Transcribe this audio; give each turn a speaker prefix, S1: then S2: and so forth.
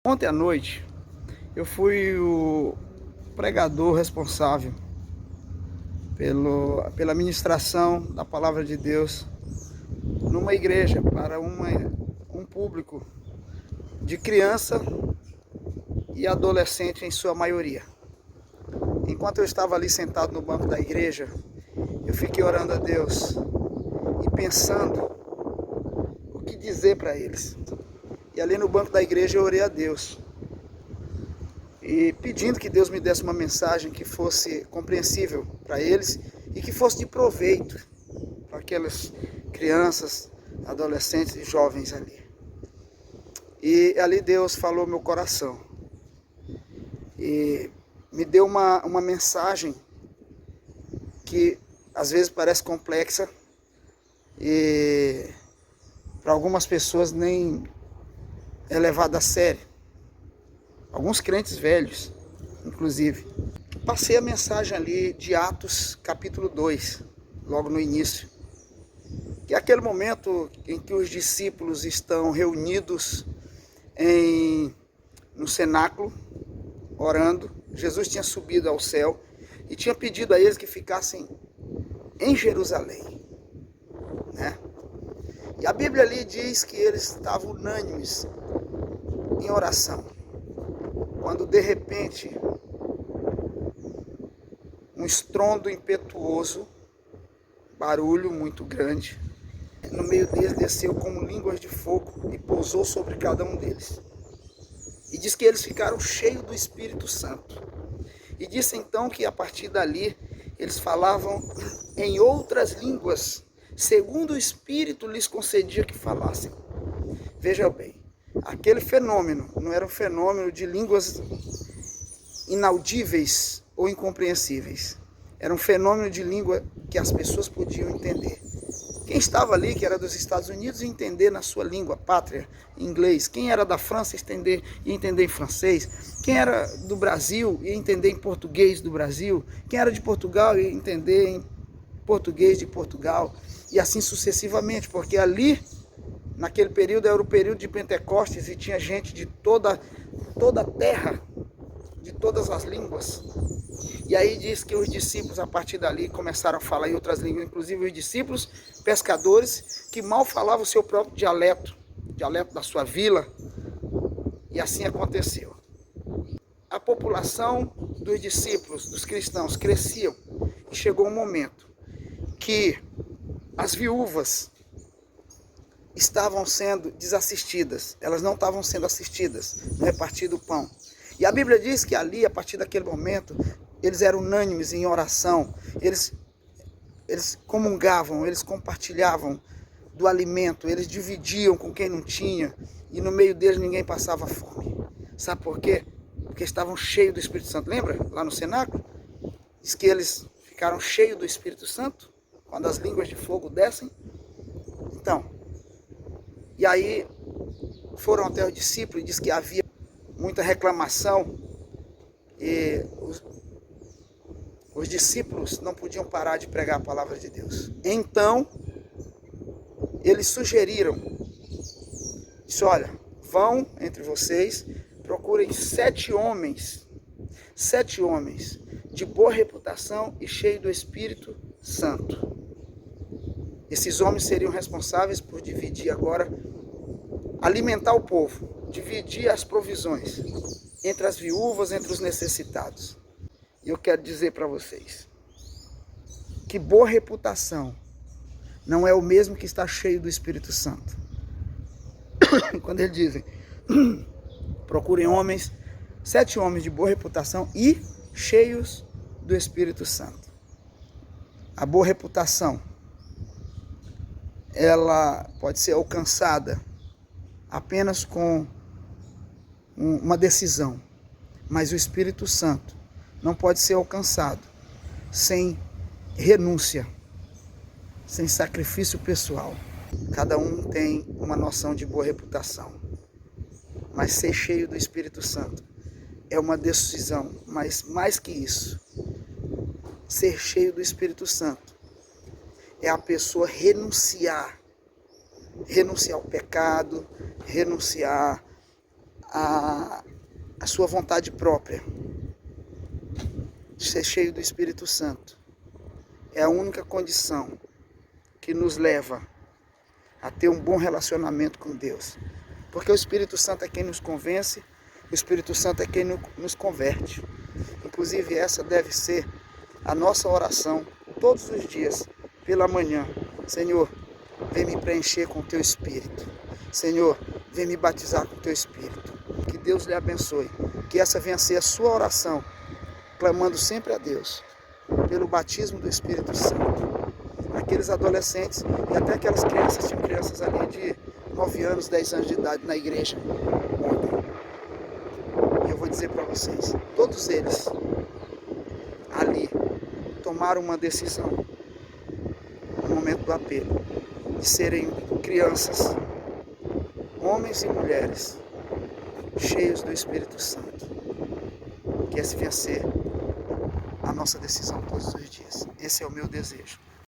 S1: Ontem à noite eu fui o pregador responsável pela ministração da palavra de Deus numa igreja para um público de criança e adolescente em sua maioria. Enquanto eu estava ali sentado no banco da igreja, eu fiquei orando a Deus e pensando o que dizer para eles. E ali no banco da igreja eu orei a Deus e pedindo que Deus me desse uma mensagem que fosse compreensível para eles e que fosse de proveito para aquelas crianças, adolescentes e jovens ali. E ali Deus falou meu coração e me deu uma mensagem que às vezes parece complexa e para algumas pessoas nem é levada a sério. Alguns crentes velhos, inclusive. Passei a mensagem ali de Atos capítulo 2, logo no início. Que é aquele momento em que os discípulos estão reunidos no cenáculo, orando. Jesus tinha subido ao céu e tinha pedido a eles que ficassem em Jerusalém, né? E a Bíblia ali diz que eles estavam unânimes em oração. Quando de repente um estrondo impetuoso, barulho muito grande, no meio deles desceu como línguas de fogo e pousou sobre cada um deles. E diz que eles ficaram cheios do Espírito Santo. E disse então que a partir dali eles falavam em outras línguas, segundo o Espírito lhes concedia que falassem. Veja bem, aquele fenômeno não era um fenômeno de línguas inaudíveis ou incompreensíveis. Era um fenômeno de língua que as pessoas podiam entender. Quem estava ali, que era dos Estados Unidos, ia entender na sua língua pátria, em inglês. Quem era da França ia entender em francês. Quem era do Brasil ia entender em português do Brasil. Quem era de Portugal ia entender em português de Portugal. E assim sucessivamente, porque ali, naquele período, era o período de Pentecostes e tinha gente de toda a terra, de todas as línguas. E aí diz que os discípulos, a partir dali, começaram a falar em outras línguas, inclusive os discípulos pescadores, que mal falavam o seu próprio dialeto da sua vila, e assim aconteceu. A população dos discípulos, dos cristãos, cresciam, e chegou um momento que as viúvas estavam sendo desassistidas, elas não estavam sendo assistidas no repartir do pão. E a Bíblia diz que ali, a partir daquele momento, eles eram unânimes em oração, eles comungavam, eles compartilhavam do alimento, eles dividiam com quem não tinha, e no meio deles ninguém passava fome. Sabe por quê? Porque estavam cheios do Espírito Santo. Lembra? Lá no cenáculo, diz que eles ficaram cheios do Espírito Santo, quando as línguas de fogo descem. Então, e aí foram até os discípulos e diz que havia muita reclamação e os discípulos não podiam parar de pregar a palavra de Deus. Então, eles sugeriram, disse, olha, vão entre vocês, procurem 7 homens de boa reputação e cheios do Espírito Santo. Esses homens seriam responsáveis por dividir agora, alimentar o povo, dividir as provisões entre as viúvas, entre os necessitados. E eu quero dizer para vocês que boa reputação não é o mesmo que estar cheio do Espírito Santo. Quando eles dizem, procurem 7 homens de boa reputação e cheios do Espírito Santo. A boa reputação, ela pode ser alcançada apenas com uma decisão, mas o Espírito Santo não pode ser alcançado sem renúncia, sem sacrifício pessoal. Cada um tem uma noção de boa reputação, mas ser cheio do Espírito Santo é uma decisão, mas mais que isso, ser cheio do Espírito Santo é a pessoa renunciar ao pecado, renunciar a sua vontade própria, ser cheio do Espírito Santo. É a única condição que nos leva a ter um bom relacionamento com Deus. Porque o Espírito Santo é quem nos convence, o Espírito Santo é quem nos converte. Inclusive essa deve ser a nossa oração todos os dias, pela manhã. Senhor, vem me preencher com o Teu Espírito. Senhor, vem me batizar com o Teu Espírito. Que Deus lhe abençoe. Que essa venha a ser a sua oração, clamando sempre a Deus pelo batismo do Espírito Santo. Aqueles adolescentes e até aquelas crianças, tinham crianças ali de 9 anos, 10 anos de idade na igreja ontem. E eu vou dizer para vocês, todos eles ali tomaram uma decisão no momento do apelo de serem crianças, homens e mulheres cheios do Espírito Santo. Que essa venha a ser a nossa decisão todos os dias. Esse é o meu desejo.